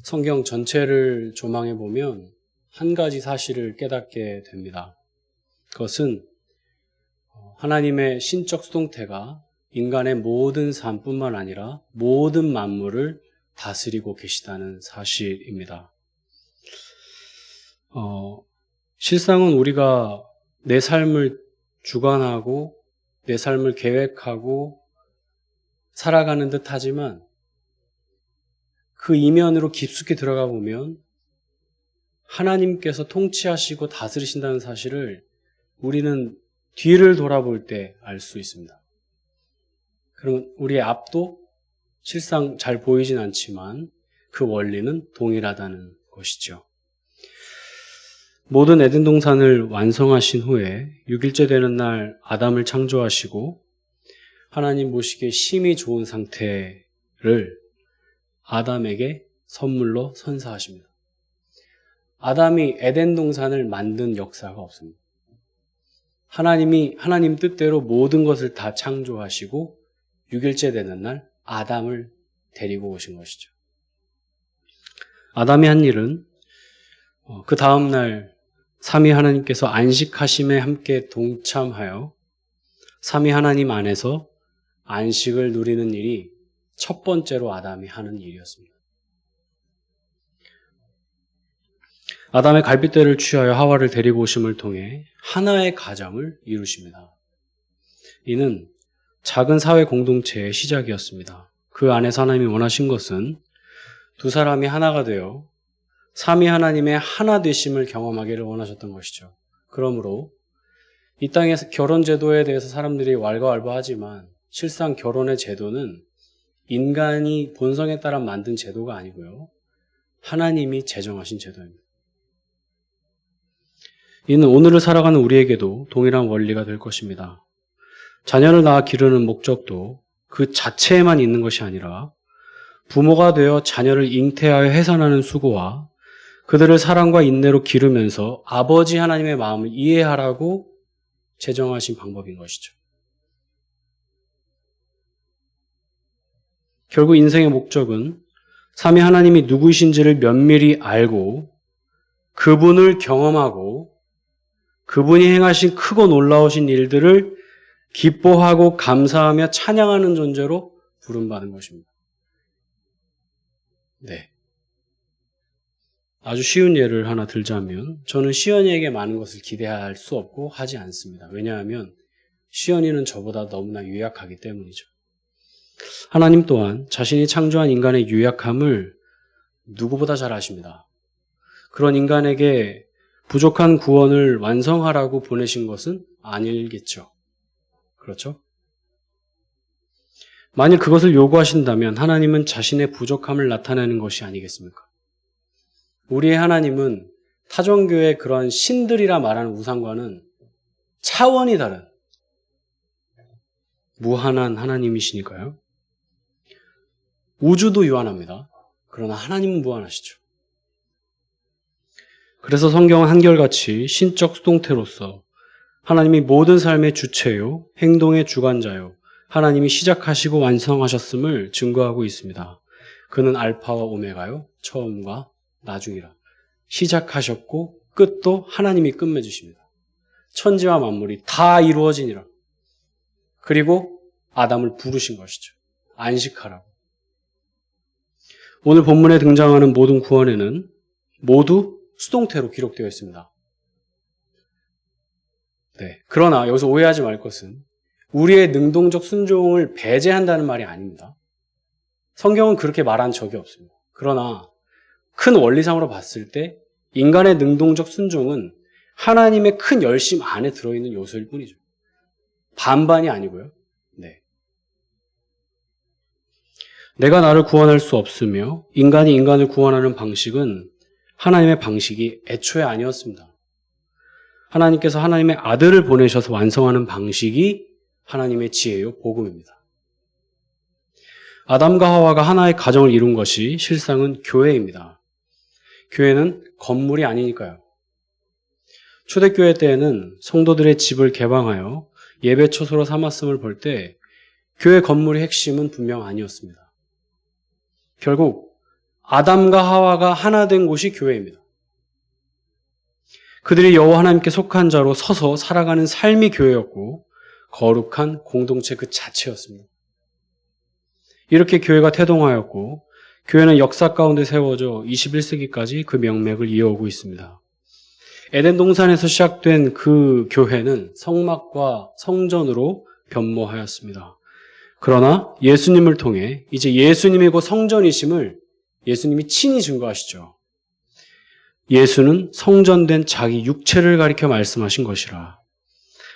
성경 전체를 조망해 보면 한 가지 사실을 깨닫게 됩니다. 그것은 하나님의 신적 수동태가 인간의 모든 삶뿐만 아니라 모든 만물을 다스리고 계시다는 사실입니다. 실상은 우리가 내 삶을 주관하고 내 삶을 계획하고 살아가는 듯 하지만 그 이면으로 깊숙이 들어가 보면 하나님께서 통치하시고 다스리신다는 사실을 우리는 뒤를 돌아볼 때 알 수 있습니다. 그러면 우리의 앞도 실상 잘 보이진 않지만 그 원리는 동일하다는 것이죠. 모든 에덴 동산을 완성하신 후에 6일째 되는 날 아담을 창조하시고 하나님 보시기에 심히 좋은 상태를 아담에게 선물로 선사하십니다. 아담이 에덴 동산을 만든 역사가 없습니다. 하나님 뜻대로 모든 것을 다 창조하시고 6일째 되는 날 아담을 데리고 오신 것이죠. 아담이 한 일은 그 다음 날 삼위 하나님께서 안식하심에 함께 동참하여 삼위 하나님 안에서 안식을 누리는 일이 첫 번째로 아담이 하는 일이었습니다. 아담의 갈빗대를 취하여 하와를 데리고 오심을 통해 하나의 가정을 이루십니다. 이는 작은 사회 공동체의 시작이었습니다. 그 안에서 하나님이 원하신 것은 두 사람이 하나가 되어 삼위 하나님의 하나 되심을 경험하기를 원하셨던 것이죠. 그러므로 이 땅에서 결혼 제도에 대해서 사람들이 왈가왈부하지만 실상 결혼의 제도는 인간이 본성에 따라 만든 제도가 아니고요. 하나님이 제정하신 제도입니다. 이는 오늘을 살아가는 우리에게도 동일한 원리가 될 것입니다. 자녀를 낳아 기르는 목적도 그 자체에만 있는 것이 아니라 부모가 되어 자녀를 잉태하여 해산하는 수고와 그들을 사랑과 인내로 기르면서 아버지 하나님의 마음을 이해하라고 제정하신 방법인 것이죠. 결국 인생의 목적은 삼위 하나님이 누구이신지를 면밀히 알고 그분을 경험하고 그분이 행하신 크고 놀라우신 일들을 기뻐하고 감사하며 찬양하는 존재로 부름받은 것입니다. 네. 아주 쉬운 예를 하나 들자면 저는 시연이에게 많은 것을 기대할 수 없고 하지 않습니다. 왜냐하면 시연이는 저보다 너무나 유약하기 때문이죠. 하나님 또한 자신이 창조한 인간의 유약함을 누구보다 잘 아십니다. 그런 인간에게 부족한 구원을 완성하라고 보내신 것은 아니겠죠. 그렇죠? 만일 그것을 요구하신다면 하나님은 자신의 부족함을 나타내는 것이 아니겠습니까? 우리의 하나님은 타종교의 그런 신들이라 말하는 우상과는 차원이 다른 무한한 하나님이시니까요. 우주도 유한합니다. 그러나 하나님은 무한하시죠. 그래서 성경은 한결같이 신적 수동태로서 하나님이 모든 삶의 주체요, 행동의 주관자요, 하나님이 시작하시고 완성하셨음을 증거하고 있습니다. 그는 알파와 오메가요, 처음과 나중이라. 시작하셨고 끝도 하나님이 끝맺으십니다. 천지와 만물이 다 이루어지니라. 그리고 아담을 부르신 것이죠. 안식하라고. 오늘 본문에 등장하는 모든 구원에는 모두 수동태로 기록되어 있습니다. 네. 그러나 여기서 오해하지 말 것은 우리의 능동적 순종을 배제한다는 말이 아닙니다. 성경은 그렇게 말한 적이 없습니다. 그러나 큰 원리상으로 봤을 때 인간의 능동적 순종은 하나님의 큰 열심 안에 들어있는 요소일 뿐이죠. 반반이 아니고요. 네. 내가 나를 구원할 수 없으며 인간이 인간을 구원하는 방식은 하나님의 방식이 애초에 아니었습니다. 하나님께서 하나님의 아들을 보내셔서 완성하는 방식이 하나님의 지혜요, 복음입니다. 아담과 하와가 하나의 가정을 이룬 것이 실상은 교회입니다. 교회는 건물이 아니니까요. 초대교회 때에는 성도들의 집을 개방하여 예배 처소로 삼았음을 볼 때 교회 건물의 핵심은 분명 아니었습니다. 결국 아담과 하와가 하나 된 곳이 교회입니다. 그들이 여호와 하나님께 속한 자로 서서 살아가는 삶이 교회였고 거룩한 공동체 그 자체였습니다. 이렇게 교회가 태동하였고 교회는 역사 가운데 세워져 21세기까지 그 명맥을 이어오고 있습니다. 에덴 동산에서 시작된 그 교회는 성막과 성전으로 변모하였습니다. 그러나 예수님을 통해 이제 예수님이 곧 성전이심을 예수님이 친히 증거하시죠. 예수는 성전된 자기 육체를 가리켜 말씀하신 것이라.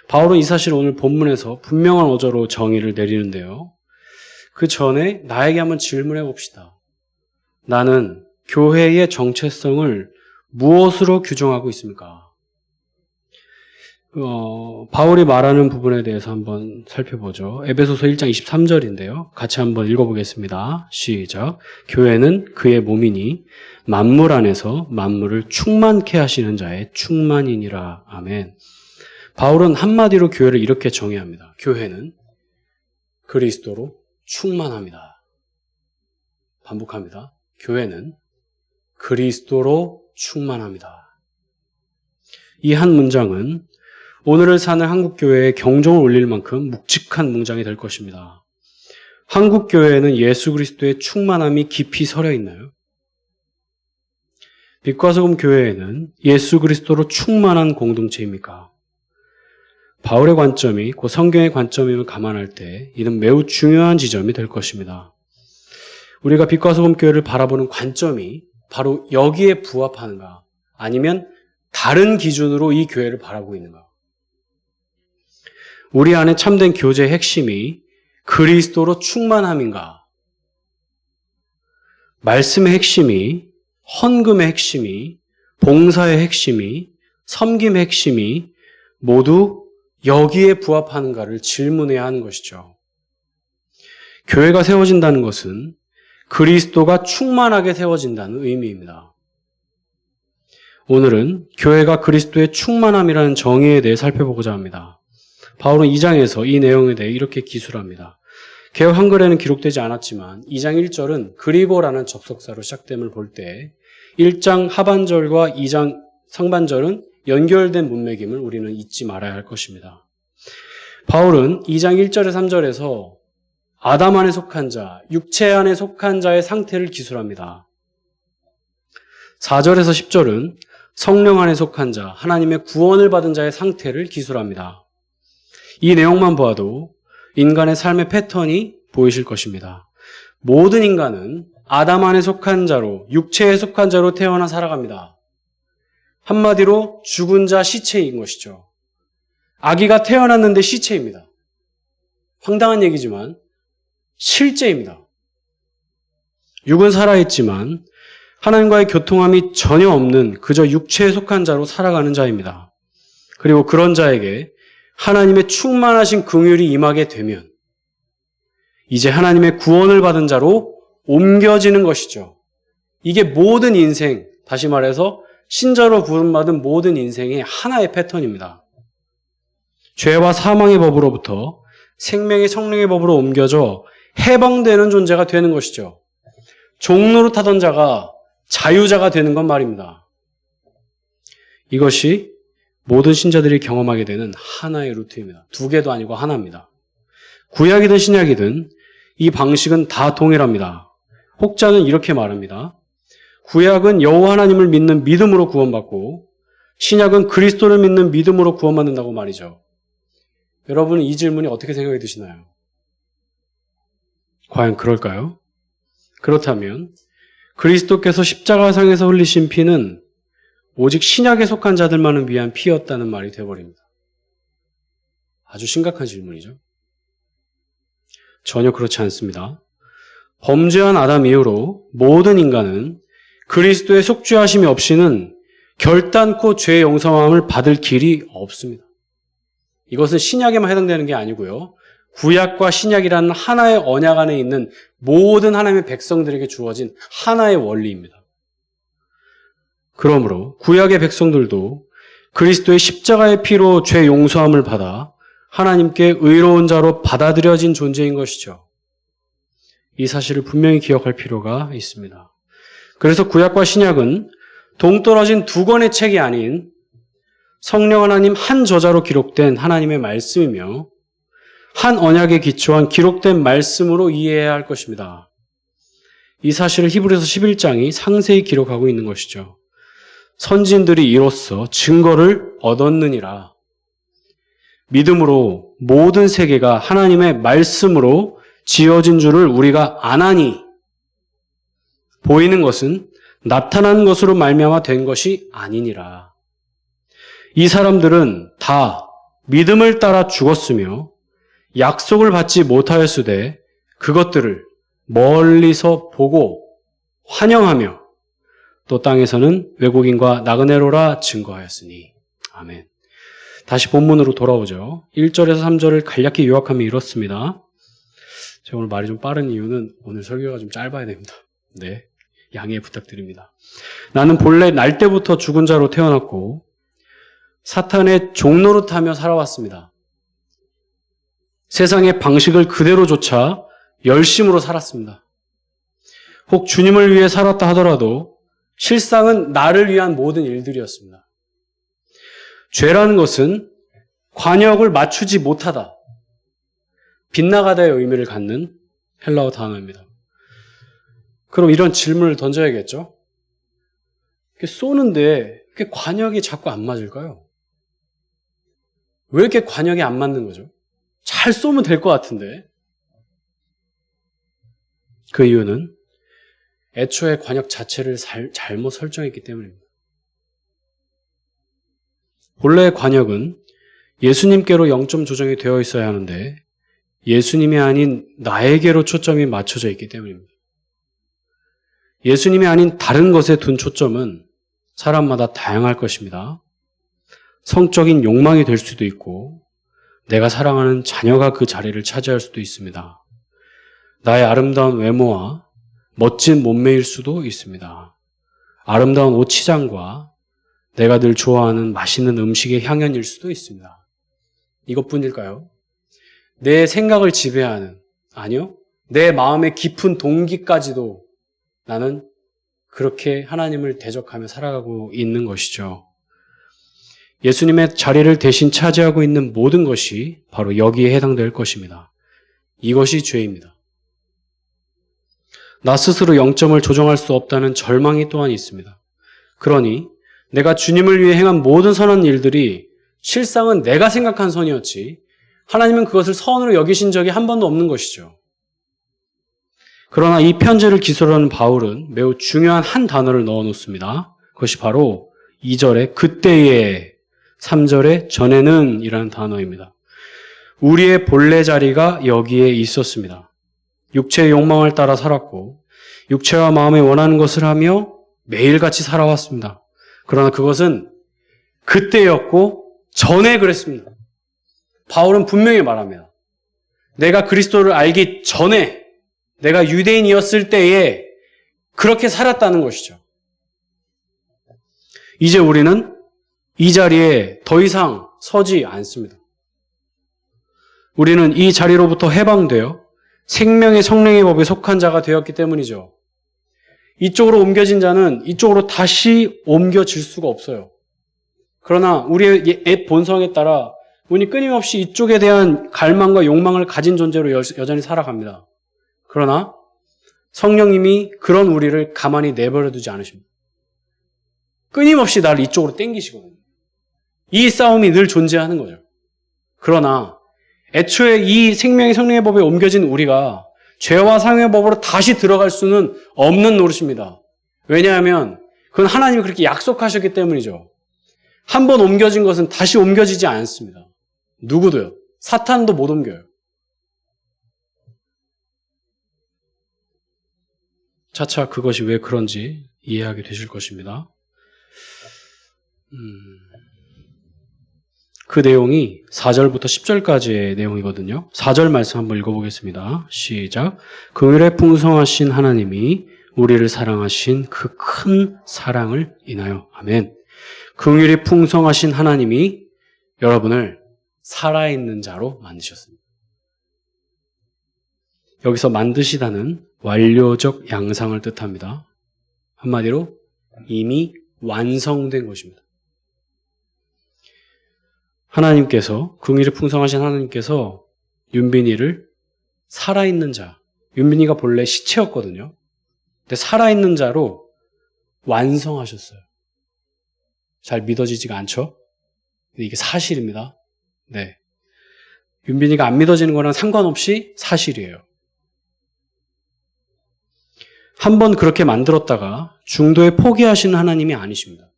바울은 이 사실을 오늘 본문에서 분명한 어조로 정의를 내리는데요. 그 전에 나에게 한번 질문해 봅시다. 나는 교회의 정체성을 무엇으로 규정하고 있습니까? 바울이 말하는 부분에 대해서 한번 살펴보죠. 에베소서 1장 23절인데요. 같이 한번 읽어보겠습니다. 시작. 교회는 그의 몸이니 만물 안에서 만물을 충만케 하시는 자의 충만이니라. 아멘. 바울은 한마디로 교회를 이렇게 정의합니다. 교회는 그리스도로 충만합니다. 반복합니다. 교회는 그리스도로 충만합니다. 이 한 문장은 오늘을 사는 한국교회에 경종을 울릴 만큼 묵직한 문장이 될 것입니다. 한국교회에는 예수 그리스도의 충만함이 깊이 서려 있나요? 빛과 소금 교회에는 예수 그리스도로 충만한 공동체입니까? 바울의 관점이 곧 성경의 관점임을 감안할 때 이는 매우 중요한 지점이 될 것입니다. 우리가 빛과 소금 교회를 바라보는 관점이 바로 여기에 부합하는가 아니면 다른 기준으로 이 교회를 바라보고 있는가? 우리 안에 참된 교제의 핵심이 그리스도로 충만함인가? 말씀의 핵심이, 헌금의 핵심이, 봉사의 핵심이, 섬김의 핵심이 모두 여기에 부합하는가를 질문해야 하는 것이죠. 교회가 세워진다는 것은 그리스도가 충만하게 세워진다는 의미입니다. 오늘은 교회가 그리스도의 충만함이라는 정의에 대해 살펴보고자 합니다. 바울은 2장에서 이 내용에 대해 이렇게 기술합니다. 개역 한글에는 기록되지 않았지만 2장 1절은 그리고라는 접속사로 시작됨을 볼 때 1장 하반절과 2장 상반절은 연결된 문맥임을 우리는 잊지 말아야 할 것입니다. 바울은 2장 1절에 3절에서 아담 안에 속한 자, 육체 안에 속한 자의 상태를 기술합니다. 4절에서 10절은 성령 안에 속한 자, 하나님의 구원을 받은 자의 상태를 기술합니다. 이 내용만 보아도 인간의 삶의 패턴이 보이실 것입니다. 모든 인간은 아담 안에 속한 자로, 육체에 속한 자로 태어나 살아갑니다. 한마디로 죽은 자 시체인 것이죠. 아기가 태어났는데 시체입니다. 황당한 얘기지만 실제입니다. 육은 살아있지만 하나님과의 교통함이 전혀 없는 그저 육체에 속한 자로 살아가는 자입니다. 그리고 그런 자에게 하나님의 충만하신 긍휼이 임하게 되면 이제 하나님의 구원을 받은 자로 옮겨지는 것이죠. 이게 모든 인생, 다시 말해서 신자로 부름받은 모든 인생의 하나의 패턴입니다. 죄와 사망의 법으로부터 생명의 성령의 법으로 옮겨져 해방되는 존재가 되는 것이죠. 종노릇하던 자가 자유자가 되는 건 말입니다. 이것이 모든 신자들이 경험하게 되는 하나의 루트입니다. 두 개도 아니고 하나입니다. 구약이든 신약이든 이 방식은 다 동일합니다. 혹자는 이렇게 말합니다. 구약은 여호와 하나님을 믿는 믿음으로 구원받고 신약은 그리스도를 믿는 믿음으로 구원받는다고 말이죠. 여러분은 이 질문이 어떻게 생각이 드시나요? 과연 그럴까요? 그렇다면 그리스도께서 십자가상에서 흘리신 피는 오직 신약에 속한 자들만을 위한 피였다는 말이 되어버립니다. 아주 심각한 질문이죠. 전혀 그렇지 않습니다. 범죄한 아담 이후로 모든 인간은 그리스도의 속죄하심이 없이는 결단코 죄의 용서함을 받을 길이 없습니다. 이것은 신약에만 해당되는 게 아니고요. 구약과 신약이라는 하나의 언약 안에 있는 모든 하나님의 백성들에게 주어진 하나의 원리입니다. 그러므로 구약의 백성들도 그리스도의 십자가의 피로 죄 용서함을 받아 하나님께 의로운 자로 받아들여진 존재인 것이죠. 이 사실을 분명히 기억할 필요가 있습니다. 그래서 구약과 신약은 동떨어진 두 권의 책이 아닌 성령 하나님 한 저자로 기록된 하나님의 말씀이며 한 언약에 기초한 기록된 말씀으로 이해해야 할 것입니다. 이 사실을 히브리서 11장이 상세히 기록하고 있는 것이죠. 선진들이 이로써 증거를 얻었느니라. 믿음으로 모든 세계가 하나님의 말씀으로 지어진 줄을 우리가 아나니, 보이는 것은 나타난 것으로 말미암아 된 것이 아니니라. 이 사람들은 다 믿음을 따라 죽었으며 약속을 받지 못하였으되 그것들을 멀리서 보고 환영하며 또 땅에서는 외국인과 나그네로라 증거하였으니. 아멘. 다시 본문으로 돌아오죠. 1절에서 3절을 간략히 요약하면 이렇습니다. 제가 오늘 말이 좀 빠른 이유는 오늘 설교가 좀 짧아야 됩니다. 네, 양해 부탁드립니다. 나는 본래 날 때부터 죽은 자로 태어났고 사탄의 종노릇하며 살아왔습니다. 세상의 방식을 그대로 좇아 열심으로 살았습니다. 혹 주님을 위해 살았다 하더라도 실상은 나를 위한 모든 일들이었습니다. 죄라는 것은 관역을 맞추지 못하다, 빗나가다의 의미를 갖는 헬라어 단어입니다. 그럼 이런 질문을 던져야겠죠? 쏘는데 이렇게 관역이 자꾸 안 맞을까요? 왜 이렇게 관역이 안 맞는 거죠? 잘 쏘면 될 것 같은데. 그 이유는 애초에 관역 자체를 잘못 설정했기 때문입니다. 본래의 관역은 예수님께로 0점 조정이 되어 있어야 하는데 예수님이 아닌 나에게로 초점이 맞춰져 있기 때문입니다. 예수님이 아닌 다른 것에 둔 초점은 사람마다 다양할 것입니다. 성적인 욕망이 될 수도 있고 내가 사랑하는 자녀가 그 자리를 차지할 수도 있습니다. 나의 아름다운 외모와 멋진 몸매일 수도 있습니다. 아름다운 옷 치장과 내가 늘 좋아하는 맛있는 음식의 향연일 수도 있습니다. 이것뿐일까요? 내 생각을 지배하는, 아니요, 내 마음의 깊은 동기까지도 나는 그렇게 하나님을 대적하며 살아가고 있는 것이죠. 예수님의 자리를 대신 차지하고 있는 모든 것이 바로 여기에 해당될 것입니다. 이것이 죄입니다. 나 스스로 0점을 조정할 수 없다는 절망이 또한 있습니다. 그러니 내가 주님을 위해 행한 모든 선한 일들이 실상은 내가 생각한 선이었지 하나님은 그것을 선으로 여기신 적이 한 번도 없는 것이죠. 그러나 이 편지를 기술하는 바울은 매우 중요한 한 단어를 넣어놓습니다. 그것이 바로 2절에 그때에, 3절에 전에는 이라는 단어입니다. 우리의 본래 자리가 여기에 있었습니다. 육체의 욕망을 따라 살았고 육체와 마음에 원하는 것을 하며 매일같이 살아왔습니다. 그러나 그것은 그때였고 전에 그랬습니다. 바울은 분명히 말합니다. 내가 그리스도를 알기 전에, 내가 유대인이었을 때에 그렇게 살았다는 것이죠. 이제 우리는 이 자리에 더 이상 서지 않습니다. 우리는 이 자리로부터 해방되어 생명의 성령의 법에 속한 자가 되었기 때문이죠. 이쪽으로 옮겨진 자는 이쪽으로 다시 옮겨질 수가 없어요. 그러나 우리의 본성에 따라 우리 끊임없이 이쪽에 대한 갈망과 욕망을 가진 존재로 여전히 살아갑니다. 그러나 성령님이 그런 우리를 가만히 내버려 두지 않으십니다. 끊임없이 나를 이쪽으로 땡기시거든요. 이 싸움이 늘 존재하는 거죠. 그러나 애초에 이 생명의 성령의 법에 옮겨진 우리가 죄와 상의 법으로 다시 들어갈 수는 없는 노릇입니다. 왜냐하면 그건 하나님이 그렇게 약속하셨기 때문이죠. 한 번 옮겨진 것은 다시 옮겨지지 않습니다. 누구도요. 사탄도 못 옮겨요. 차차 그것이 왜 그런지 이해하게 되실 것입니다. 그 내용이 4절부터 10절까지의 내용이거든요. 4절 말씀 한번 읽어보겠습니다. 시작. 긍휼에 풍성하신 하나님이 우리를 사랑하신 그 큰 사랑을 인하여. 아멘. 긍휼이 풍성하신 하나님이 여러분을 살아있는 자로 만드셨습니다. 여기서 만드시다는 완료적 양상을 뜻합니다. 한마디로 이미 완성된 것입니다. 하나님께서, 긍휼이 풍성하신 하나님께서 윤빈이를 살아있는 자, 윤빈이가 본래 시체였거든요. 근데 살아있는 자로 완성하셨어요. 잘 믿어지지가 않죠? 근데 이게 사실입니다. 네. 윤빈이가 안 믿어지는 거랑 상관없이 사실이에요. 한번 그렇게 만들었다가 중도에 포기하시는 하나님이 아니십니다.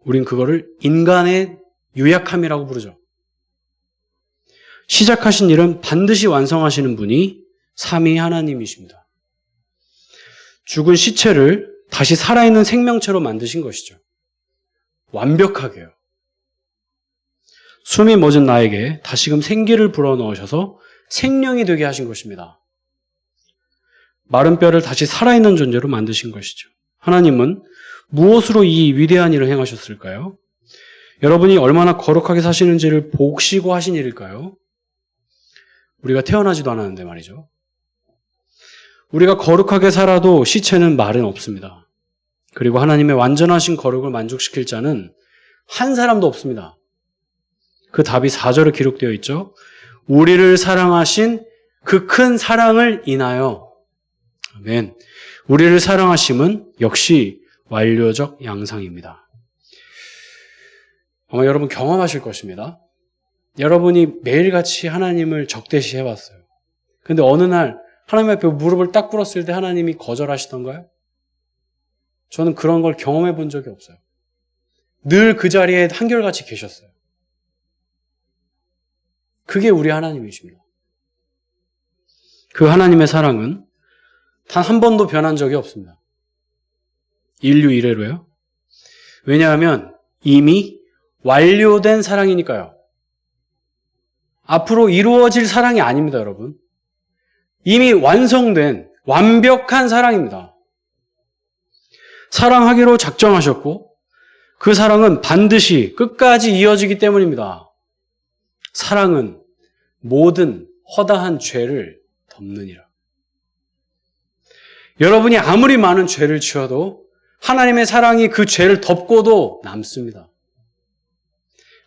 우린 그거를 인간의 유약함이라고 부르죠. 시작하신 일은 반드시 완성하시는 분이 삼위 하나님이십니다. 죽은 시체를 다시 살아있는 생명체로 만드신 것이죠. 완벽하게요. 숨이 멎은 나에게 다시금 생기를 불어넣으셔서 생명이 되게 하신 것입니다. 마른 뼈를 다시 살아있는 존재로 만드신 것이죠. 하나님은 무엇으로 이 위대한 일을 행하셨을까요? 여러분이 얼마나 거룩하게 사시는지를 보시고 하신 일일까요? 우리가 태어나지도 않았는데 말이죠. 우리가 거룩하게 살아도 시체는 말은 없습니다. 그리고 하나님의 완전하신 거룩을 만족시킬 자는 한 사람도 없습니다. 그 답이 4절에 기록되어 있죠. 우리를 사랑하신 그 큰 사랑을 인하여. 아멘. 우리를 사랑하심은 역시 완료적 양상입니다. 아마 여러분 경험하실 것입니다. 여러분이 매일같이 하나님을 적대시 해왔어요. 근데 어느 날 하나님 앞에 무릎을 딱 꿇었을 때 하나님이 거절하시던가요? 저는 그런 걸 경험해 본 적이 없어요. 늘 그 자리에 한결같이 계셨어요. 그게 우리 하나님이십니다. 그 하나님의 사랑은 단 한 번도 변한 적이 없습니다. 인류 이래로요. 왜냐하면 이미 완료된 사랑이니까요. 앞으로 이루어질 사랑이 아닙니다, 여러분. 이미 완성된 완벽한 사랑입니다. 사랑하기로 작정하셨고 그 사랑은 반드시 끝까지 이어지기 때문입니다. 사랑은 모든 허다한 죄를 덮느니라. 여러분이 아무리 많은 죄를 지어도 하나님의 사랑이 그 죄를 덮고도 남습니다.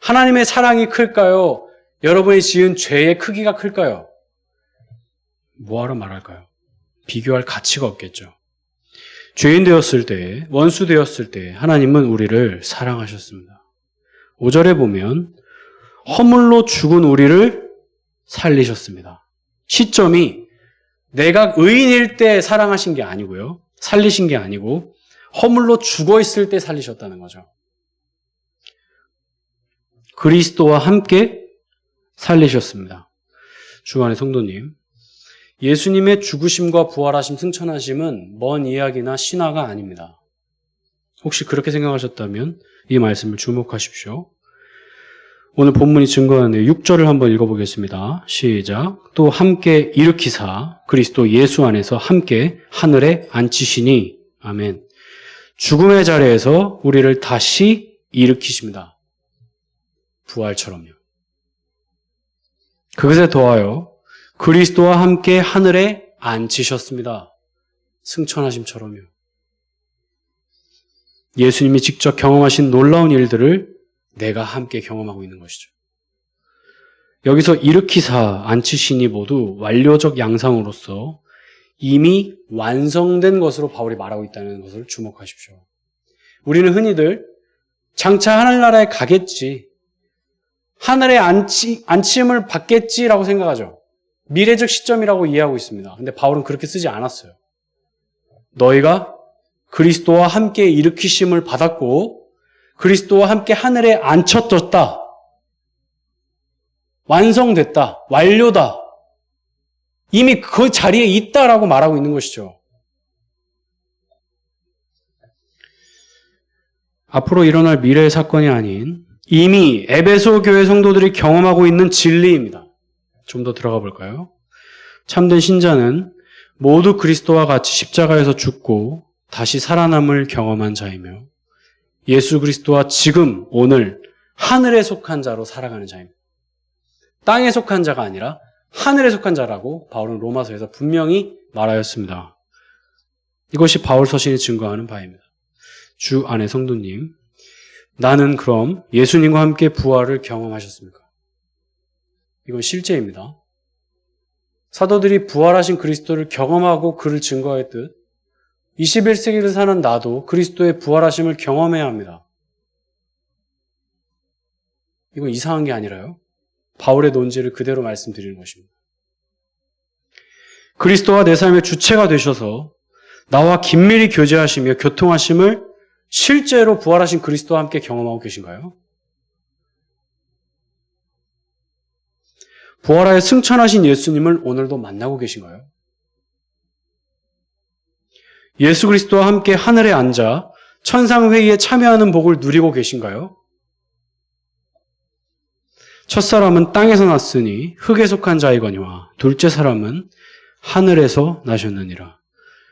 하나님의 사랑이 클까요? 여러분이 지은 죄의 크기가 클까요? 뭐하러 말할까요? 비교할 가치가 없겠죠. 죄인 되었을 때, 원수 되었을 때 하나님은 우리를 사랑하셨습니다. 5절에 보면 허물로 죽은 우리를 살리셨습니다. 시점이 내가 의인일 때 사랑하신 게 아니고요. 살리신 게 아니고 허물로 죽어 있을 때 살리셨다는 거죠. 그리스도와 함께 살리셨습니다. 주간의 성도님, 예수님의 죽으심과 부활하심, 승천하심은 먼 이야기나 신화가 아닙니다. 혹시 그렇게 생각하셨다면 이 말씀을 주목하십시오. 오늘 본문이 증거하는 6절을 한번 읽어보겠습니다. 시작. 또 함께 일으키사 그리스도 예수 안에서 함께 하늘에 앉히시니. 아멘. 죽음의 자리에서 우리를 다시 일으키십니다. 부활처럼요. 그것에 더하여 그리스도와 함께 하늘에 앉히셨습니다. 승천하심처럼요. 예수님이 직접 경험하신 놀라운 일들을 내가 함께 경험하고 있는 것이죠. 여기서 일으키사 앉히시니 모두 완료적 양상으로서 이미 완성된 것으로 바울이 말하고 있다는 것을 주목하십시오. 우리는 흔히들 장차 하늘나라에 가겠지, 하늘에 앉힘을 받겠지라고 생각하죠. 미래적 시점이라고 이해하고 있습니다. 근데 바울은 그렇게 쓰지 않았어요. 너희가 그리스도와 함께 일으키심을 받았고 그리스도와 함께 하늘에 앉혀졌다. 완성됐다. 완료다. 이미 그 자리에 있다라고 말하고 있는 것이죠. 앞으로 일어날 미래의 사건이 아닌 이미 에베소 교회 성도들이 경험하고 있는 진리입니다. 좀 더 들어가 볼까요? 참된 신자는 모두 그리스도와 같이 십자가에서 죽고 다시 살아남을 경험한 자이며 예수 그리스도와 지금 오늘 하늘에 속한 자로 살아가는 자입니다. 땅에 속한 자가 아니라 하늘에 속한 자라고 바울은 로마서에서 분명히 말하였습니다. 이것이 바울 서신이 증거하는 바입니다. 주 안의 성도님, 나는 그럼 예수님과 함께 부활을 경험하셨습니까? 이건 실제입니다. 사도들이 부활하신 그리스도를 경험하고 그를 증거했듯 21세기를 사는 나도 그리스도의 부활하심을 경험해야 합니다. 이건 이상한 게 아니라요. 바울의 논지를 그대로 말씀드리는 것입니다. 그리스도가 내 삶의 주체가 되셔서 나와 긴밀히 교제하시며 교통하심을 실제로 부활하신 그리스도와 함께 경험하고 계신가요? 부활하여 승천하신 예수님을 오늘도 만나고 계신가요? 예수 그리스도와 함께 하늘에 앉아 천상회의에 참여하는 복을 누리고 계신가요? 첫사람은 땅에서 났으니 흙에 속한 자이거니와 둘째 사람은 하늘에서 나셨느니라.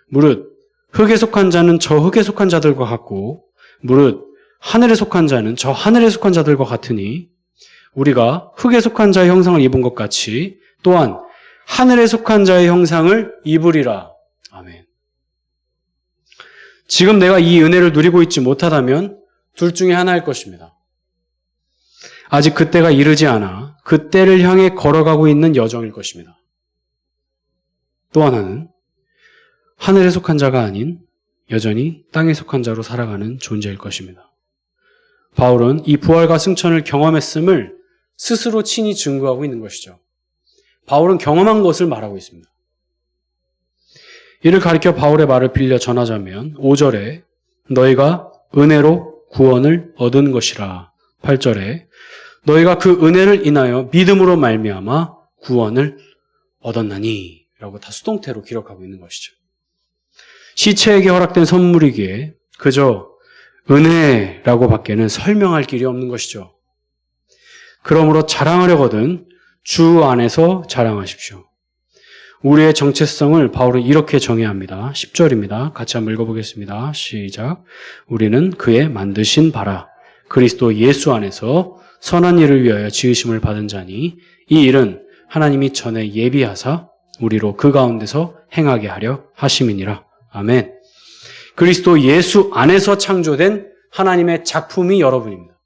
무릇 흙에 속한 자는 저 흙에 속한 자들과 같고 무릇 하늘에 속한 자는 저 하늘에 속한 자들과 같으니 우리가 흙에 속한 자의 형상을 입은 것 같이 또한 하늘에 속한 자의 형상을 입으리라. 아멘. 지금 내가 이 은혜를 누리고 있지 못하다면 둘 중에 하나일 것입니다. 아직 그때가 이르지 않아 그때를 향해 걸어가고 있는 여정일 것입니다. 또 하나는 하늘에 속한 자가 아닌 여전히 땅에 속한 자로 살아가는 존재일 것입니다. 바울은 이 부활과 승천을 경험했음을 스스로 친히 증거하고 있는 것이죠. 바울은 경험한 것을 말하고 있습니다. 이를 가리켜 바울의 말을 빌려 전하자면 5절에 너희가 은혜로 구원을 얻은 것이라 8절에 너희가 그 은혜를 인하여 믿음으로 말미암아 구원을 얻었나니 라고 다 수동태로 기록하고 있는 것이죠. 시체에게 허락된 선물이기에 그저 은혜라고 밖에는 설명할 길이 없는 것이죠. 그러므로 자랑하려거든 주 안에서 자랑하십시오. 우리의 정체성을 바울은 이렇게 정의합니다. 10절입니다. 같이 한번 읽어보겠습니다. 시작. 우리는 그의 만드신 바라 그리스도 예수 안에서 선한 일을 위하여 지으심을 받은 자니 이 일은 하나님이 전에 예비하사 우리로 그 가운데서 행하게 하려 하심이니라. 아멘. 그리스도 예수 안에서 창조된 하나님의 작품이 여러분입니다.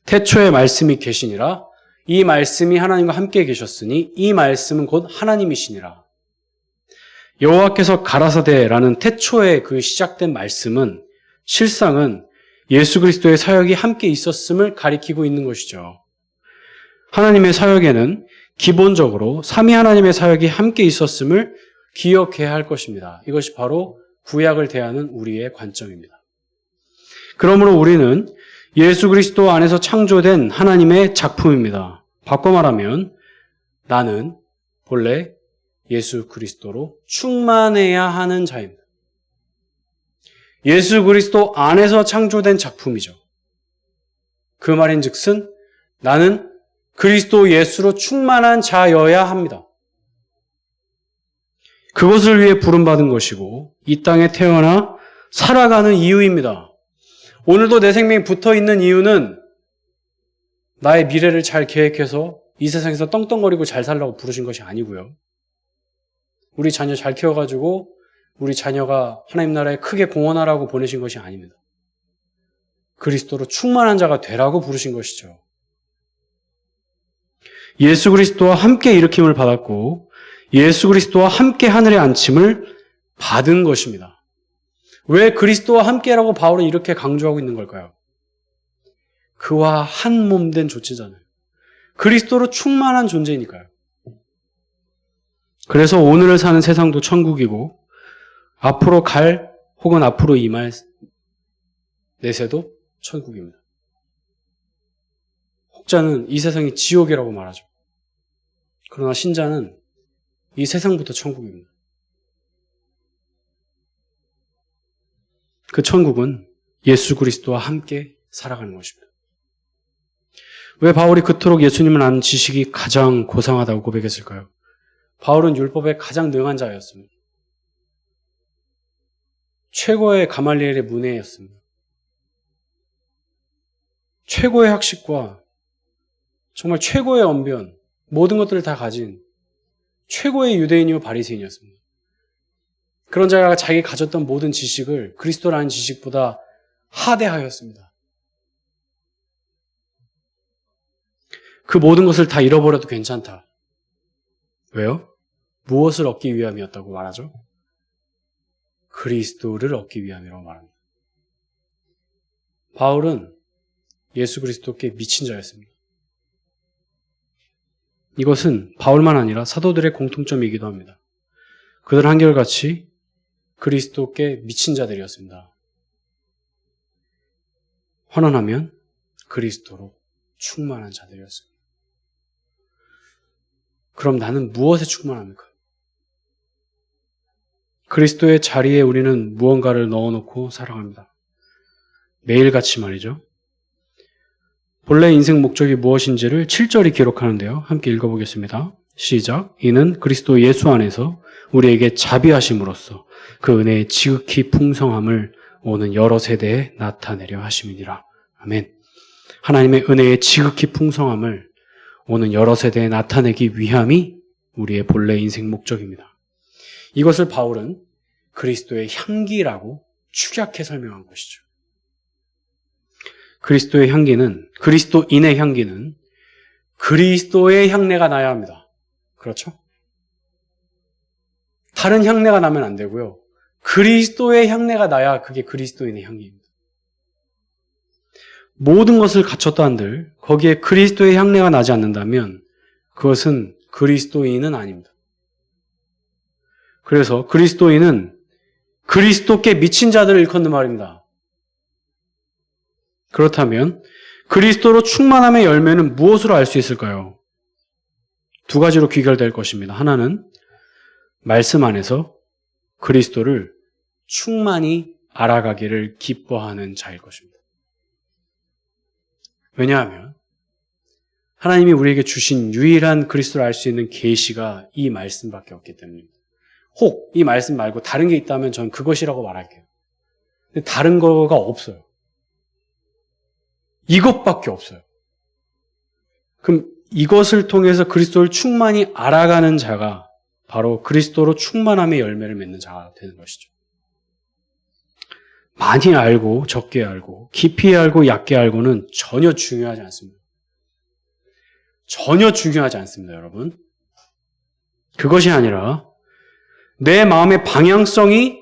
태초에 말씀이 계시니라 이 말씀이 하나님과 함께 계셨으니 이 말씀은 곧 하나님이시니라. 여호와께서 가라사대라는 태초에 그 시작된 말씀은 실상은 예수 그리스도의 사역이 함께 있었음을 가리키고 있는 것이죠. 하나님의 사역에는 기본적으로 삼위 하나님의 사역이 함께 있었음을 기억해야 할 것입니다. 이것이 바로 구약을 대하는 우리의 관점입니다. 그러므로 우리는 예수 그리스도 안에서 창조된 하나님의 작품입니다. 바꿔 말하면 나는 본래 예수 그리스도로 충만해야 하는 자입니다. 예수 그리스도 안에서 창조된 작품이죠. 그 말인즉슨 나는 그리스도 예수로 충만한 자여야 합니다. 그것을 위해 부름받은 것이고 이 땅에 태어나 살아가는 이유입니다. 오늘도 내 생명이 붙어있는 이유는 나의 미래를 잘 계획해서 이 세상에서 떵떵거리고 잘 살라고 부르신 것이 아니고요. 우리 자녀 잘 키워가지고 우리 자녀가 하나님 나라에 크게 공헌하라고 보내신 것이 아닙니다. 그리스도로 충만한 자가 되라고 부르신 것이죠. 예수 그리스도와 함께 일으킴을 받았고 예수 그리스도와 함께 하늘에 앉힘을 받은 것입니다. 왜 그리스도와 함께라고 바울은 이렇게 강조하고 있는 걸까요? 그와 한 몸 된 존재잖아요. 그리스도로 충만한 존재니까요. 그래서 오늘을 사는 세상도 천국이고 앞으로 갈 혹은 앞으로 임할 내세도 천국입니다. 혹자는 이 세상이 지옥이라고 말하죠. 그러나 신자는 이 세상부터 천국입니다. 그 천국은 예수 그리스도와 함께 살아가는 것입니다. 왜 바울이 그토록 예수님을 아는 지식이 가장 고상하다고 고백했을까요? 바울은 율법에 가장 능한 자였습니다. 최고의 가말리엘의 문외였습니다. 최고의 학식과 정말 최고의 언변, 모든 것들을 다 가진 최고의 유대인이요 바리새인이었습니다. 그런 자가 자기 가졌던 모든 지식을 그리스도라는 지식보다 하대하였습니다. 그 모든 것을 다 잃어버려도 괜찮다. 왜요? 무엇을 얻기 위함이었다고 말하죠? 그리스도를 얻기 위함이라고 말합니다. 바울은 예수 그리스도께 미친 자였습니다. 이것은 바울만 아니라 사도들의 공통점이기도 합니다. 그들 한결같이 그리스도께 미친 자들이었습니다. 환원하면 그리스도로 충만한 자들이었습니다. 그럼 나는 무엇에 충만합니까? 그리스도의 자리에 우리는 무언가를 넣어놓고 살아갑니다. 매일같이 말이죠. 본래 인생 목적이 무엇인지를 7절이 기록하는데요. 함께 읽어보겠습니다. 시작. 이는 그리스도 예수 안에서 우리에게 자비하심으로써 그 은혜의 지극히 풍성함을 오는 여러 세대에 나타내려 하심이니라. 아멘. 하나님의 은혜의 지극히 풍성함을 오는 여러 세대에 나타내기 위함이 우리의 본래 인생 목적입니다. 이것을 바울은 그리스도의 향기라고 축약해 설명한 것이죠. 그리스도의 향기는, 그리스도인의 향기는 그리스도의 향내가 나야 합니다. 그렇죠? 다른 향내가 나면 안 되고요. 그리스도의 향내가 나야 그게 그리스도인의 향기입니다. 모든 것을 갖췄다 한들 거기에 그리스도의 향내가 나지 않는다면 그것은 그리스도인은 아닙니다. 그래서 그리스도인은 그리스도께 미친 자들을 일컫는 말입니다. 그렇다면 그리스도로 충만함의 열매는 무엇으로 알 수 있을까요? 두 가지로 귀결될 것입니다. 하나는 말씀 안에서 그리스도를 충만히 알아가기를 기뻐하는 자일 것입니다. 왜냐하면 하나님이 우리에게 주신 유일한 그리스도를 알 수 있는 계시가 이 말씀밖에 없기 때문입니다. 혹 이 말씀 말고 다른 게 있다면 전 그것이라고 말할게요. 근데 다른 거가 없어요. 이것밖에 없어요. 그럼 이것을 통해서 그리스도를 충만히 알아가는 자가 바로 그리스도로 충만함의 열매를 맺는 자가 되는 것이죠. 많이 알고 적게 알고 깊이 알고 얕게 알고는 전혀 중요하지 않습니다. 전혀 중요하지 않습니다, 여러분. 그것이 아니라 내 마음의 방향성이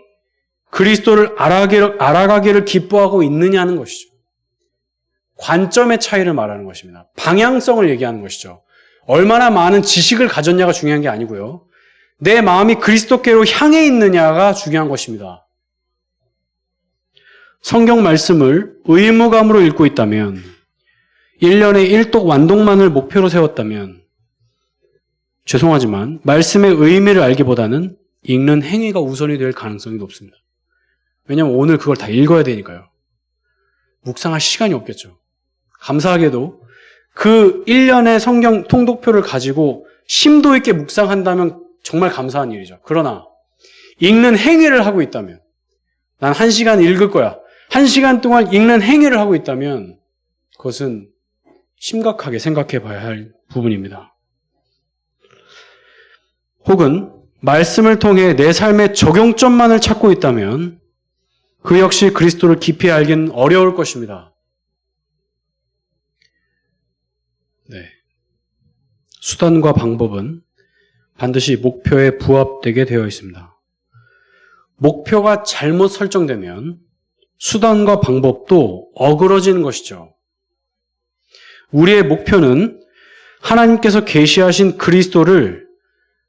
그리스도를 알아가기를 기뻐하고 있느냐는 것이죠. 관점의 차이를 말하는 것입니다. 방향성을 얘기하는 것이죠. 얼마나 많은 지식을 가졌냐가 중요한 게 아니고요. 내 마음이 그리스도께로 향해 있느냐가 중요한 것입니다. 성경 말씀을 의무감으로 읽고 있다면 1년에 1독 완독만을 목표로 세웠다면 죄송하지만 말씀의 의미를 알기보다는 읽는 행위가 우선이 될 가능성이 높습니다. 왜냐하면 오늘 그걸 다 읽어야 되니까요. 묵상할 시간이 없겠죠. 감사하게도 그 1년의 성경 통독표를 가지고 심도 있게 묵상한다면 정말 감사한 일이죠. 그러나 읽는 행위를 하고 있다면 난 1시간 읽을 거야. 1시간 동안 읽는 행위를 하고 있다면 그것은 심각하게 생각해 봐야 할 부분입니다. 혹은 말씀을 통해 내 삶의 적용점만을 찾고 있다면 그 역시 그리스도를 깊이 알기는 어려울 것입니다. 네. 수단과 방법은 반드시 목표에 부합되게 되어 있습니다. 목표가 잘못 설정되면 수단과 방법도 어그러지는 것이죠. 우리의 목표는 하나님께서 계시하신 그리스도를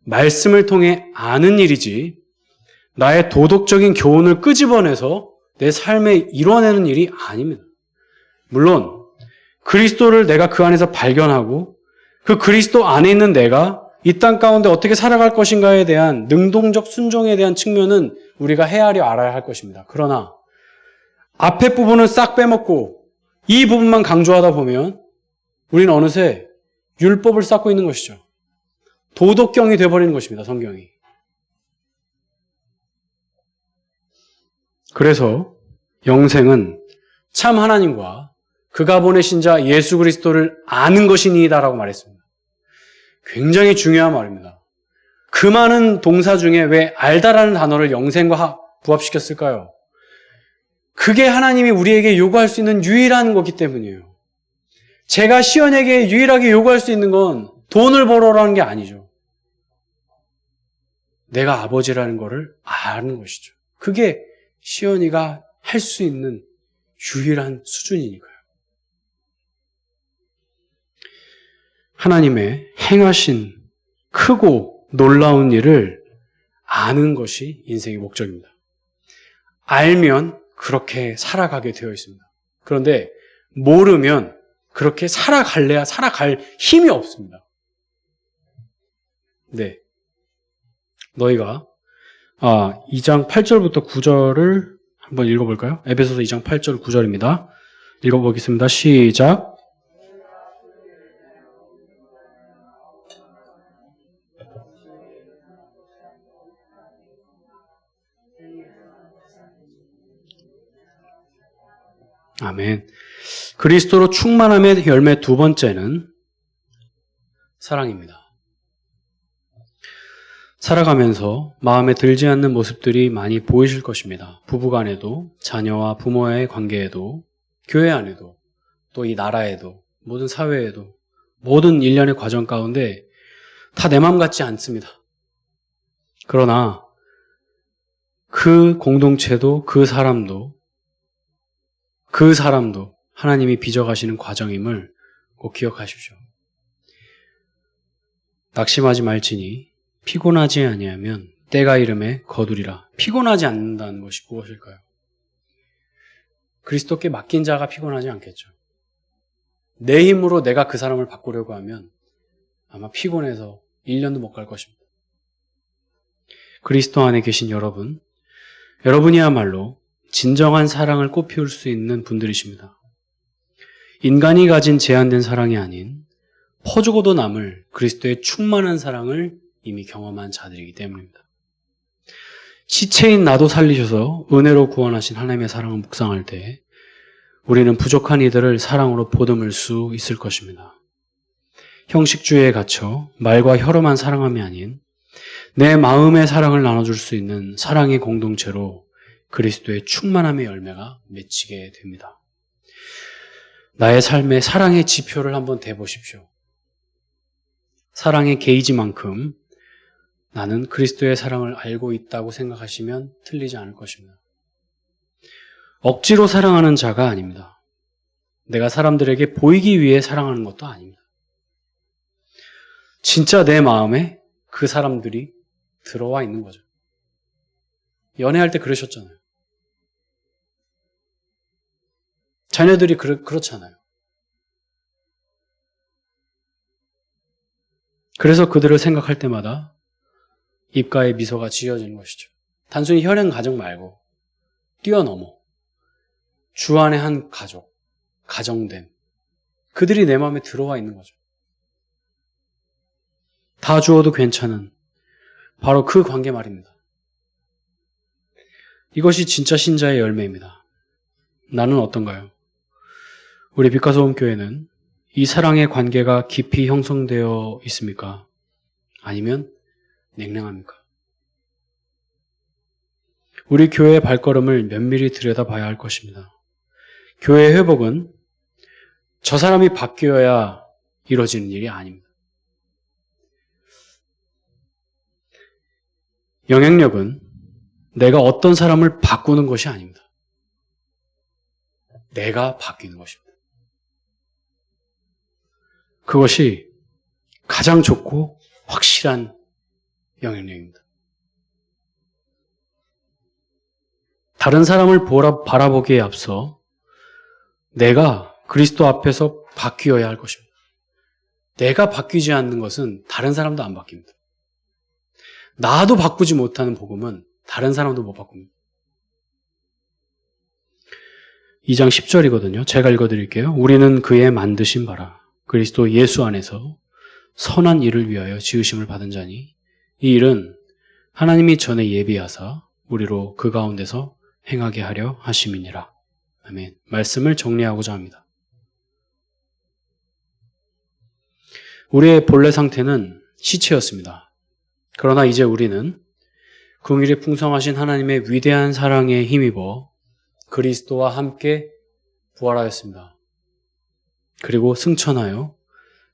말씀을 통해 아는 일이지 나의 도덕적인 교훈을 끄집어내서 내 삶에 이뤄내는 일이 아닙니다. 물론 그리스도를 내가 그 안에서 발견하고 그 그리스도 안에 있는 내가 이 땅 가운데 어떻게 살아갈 것인가에 대한 능동적 순종에 대한 측면은 우리가 헤아려 알아야 할 것입니다. 그러나 앞에 부분은 싹 빼먹고 이 부분만 강조하다 보면 우리는 어느새 율법을 쌓고 있는 것이죠. 도덕경이 되어버리는 것입니다. 성경이. 그래서 영생은 참 하나님과 그가 보내신 자 예수 그리스도를 아는 것이니이다라고 말했습니다. 굉장히 중요한 말입니다. 그 많은 동사 중에 왜 알다라는 단어를 영생과 부합시켰을까요? 그게 하나님이 우리에게 요구할 수 있는 유일한 거기 때문이에요. 제가 시온에게 유일하게 요구할 수 있는 건 돈을 벌어라는 게 아니죠. 내가 아버지라는 거를 아는 것이죠. 그게 시온이가 할 수 있는 유일한 수준이니까요. 하나님의 행하신 크고 놀라운 일을 아는 것이 인생의 목적입니다. 알면 그렇게 살아가게 되어 있습니다. 그런데 모르면 그렇게 살아갈래야 살아갈 힘이 없습니다. 네. 너희가 2장 8절부터 9절을 한번 읽어볼까요? 에베소서 2장 8절 9절입니다. 읽어보겠습니다. 시작. 아멘. 그리스도로 충만함의 열매 두 번째는 사랑입니다. 살아가면서 마음에 들지 않는 모습들이 많이 보이실 것입니다. 부부간에도, 자녀와 부모의 관계에도, 교회 안에도, 또 이 나라에도, 모든 사회에도, 모든 일련의 과정 가운데 다 내 마음 같지 않습니다. 그러나 그 공동체도 그 사람도 하나님이 빚어가시는 과정임을 꼭 기억하십시오. 낙심하지 말지니 피곤하지 아니하면 때가 이름에 거두리라. 피곤하지 않는다는 것이 무엇일까요? 그리스도께 맡긴 자가 피곤하지 않겠죠. 내 힘으로 내가 그 사람을 바꾸려고 하면 아마 피곤해서 1년도 못 갈 것입니다. 그리스도 안에 계신 여러분이야말로 진정한 사랑을 꽃피울 수 있는 분들이십니다. 인간이 가진 제한된 사랑이 아닌 퍼주고도 남을 그리스도의 충만한 사랑을 이미 경험한 자들이기 때문입니다. 시체인 나도 살리셔서 은혜로 구원하신 하나님의 사랑을 묵상할 때 우리는 부족한 이들을 사랑으로 보듬을 수 있을 것입니다. 형식주의에 갇혀 말과 혀로만 사랑함이 아닌 내 마음의 사랑을 나눠줄 수 있는 사랑의 공동체로 그리스도의 충만함의 열매가 맺히게 됩니다. 나의 삶의 사랑의 지표를 한번 대보십시오. 사랑의 게이지만큼 나는 그리스도의 사랑을 알고 있다고 생각하시면 틀리지 않을 것입니다. 억지로 사랑하는 자가 아닙니다. 내가 사람들에게 보이기 위해 사랑하는 것도 아닙니다. 진짜 내 마음에 그 사람들이 들어와 있는 거죠. 연애할 때 그러셨잖아요. 자녀들이 그렇잖아요. 그래서 그들을 생각할 때마다 입가에 미소가 지어지는 것이죠. 단순히 혈연 가정 말고 뛰어넘어 주 안의 한 가족, 가정됨, 그들이 내 마음에 들어와 있는 거죠. 다 주어도 괜찮은 바로 그 관계 말입니다. 이것이 진짜 신자의 열매입니다. 나는 어떤가요? 우리 빛과소음 교회는 이 사랑의 관계가 깊이 형성되어 있습니까? 아니면 냉랭합니까? 우리 교회의 발걸음을 면밀히 들여다봐야 할 것입니다. 교회의 회복은 저 사람이 바뀌어야 이루어지는 일이 아닙니다. 영향력은 내가 어떤 사람을 바꾸는 것이 아닙니다. 내가 바뀌는 것입니다. 그것이 가장 좋고 확실한 영향력입니다. 다른 사람을 바라보기에 앞서 내가 그리스도 앞에서 바뀌어야 할 것입니다. 내가 바뀌지 않는 것은 다른 사람도 안 바뀝니다. 나도 바꾸지 못하는 복음은 다른 사람도 못 바꿉니다. 2장 10절이거든요. 제가 읽어드릴게요. 우리는 그의 만드신 바라 그리스도 예수 안에서 선한 일을 위하여 지으심을 받은 자니 이 일은 하나님이 전에 예비하사 우리로 그 가운데서 행하게 하려 하심이니라. 아멘. 말씀을 정리하고자 합니다. 우리의 본래 상태는 시체였습니다. 그러나 이제 우리는 긍휼이 풍성하신 하나님의 위대한 사랑에 힘입어 그리스도와 함께 부활하였습니다. 그리고 승천하여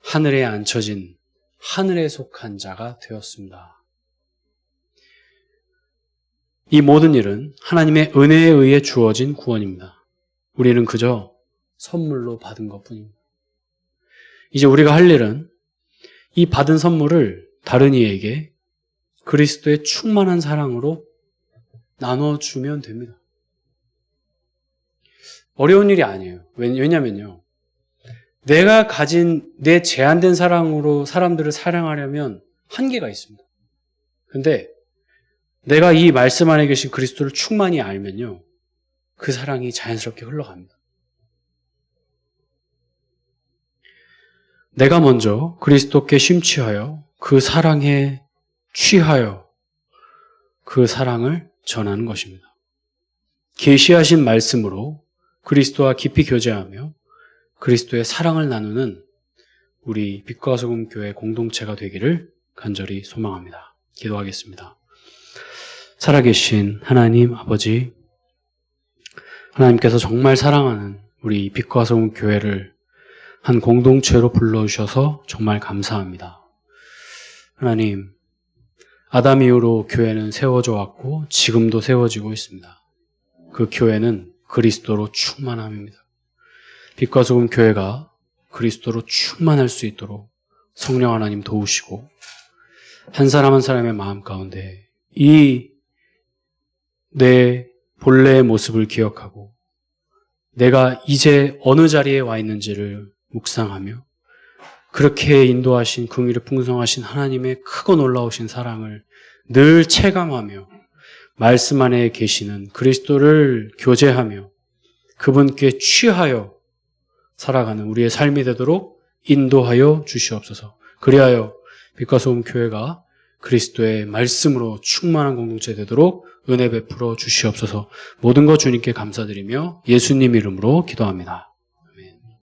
하늘에 앉혀진 하늘에 속한 자가 되었습니다. 이 모든 일은 하나님의 은혜에 의해 주어진 구원입니다. 우리는 그저 선물로 받은 것뿐입니다. 이제 우리가 할 일은 이 받은 선물을 다른 이에게 그리스도의 충만한 사랑으로 나눠주면 됩니다. 어려운 일이 아니에요. 왜냐면요. 내가 가진 내 제한된 사랑으로 사람들을 사랑하려면 한계가 있습니다. 근데 내가 이 말씀 안에 계신 그리스도를 충만히 알면요. 그 사랑이 자연스럽게 흘러갑니다. 내가 먼저 그리스도께 심취하여 그 사랑에 취하여 그 사랑을 전하는 것입니다. 계시하신 말씀으로 그리스도와 깊이 교제하며 그리스도의 사랑을 나누는 우리 빛과 소금 교회 공동체가 되기를 간절히 소망합니다. 기도하겠습니다. 살아계신 하나님 아버지, 하나님께서 정말 사랑하는 우리 빛과 소금 교회를 한 공동체로 불러주셔서 정말 감사합니다. 하나님, 아담 이후로 교회는 세워져 왔고 지금도 세워지고 있습니다. 그 교회는 그리스도로 충만함입니다. 빛과 소금 교회가 그리스도로 충만할 수 있도록 성령 하나님 도우시고 한 사람 한 사람의 마음 가운데 이 내 본래의 모습을 기억하고 내가 이제 어느 자리에 와 있는지를 묵상하며 그렇게 인도하신 긍휼이 풍성하신 하나님의 크고 놀라우신 사랑을 늘 체감하며 말씀 안에 계시는 그리스도를 교제하며 그분께 취하여 살아가는 우리의 삶이 되도록 인도하여 주시옵소서. 그리하여 빛과 소금 교회가 그리스도의 말씀으로 충만한 공동체 되도록 은혜 베풀어 주시옵소서. 모든 것 주님께 감사드리며 예수님 이름으로 기도합니다.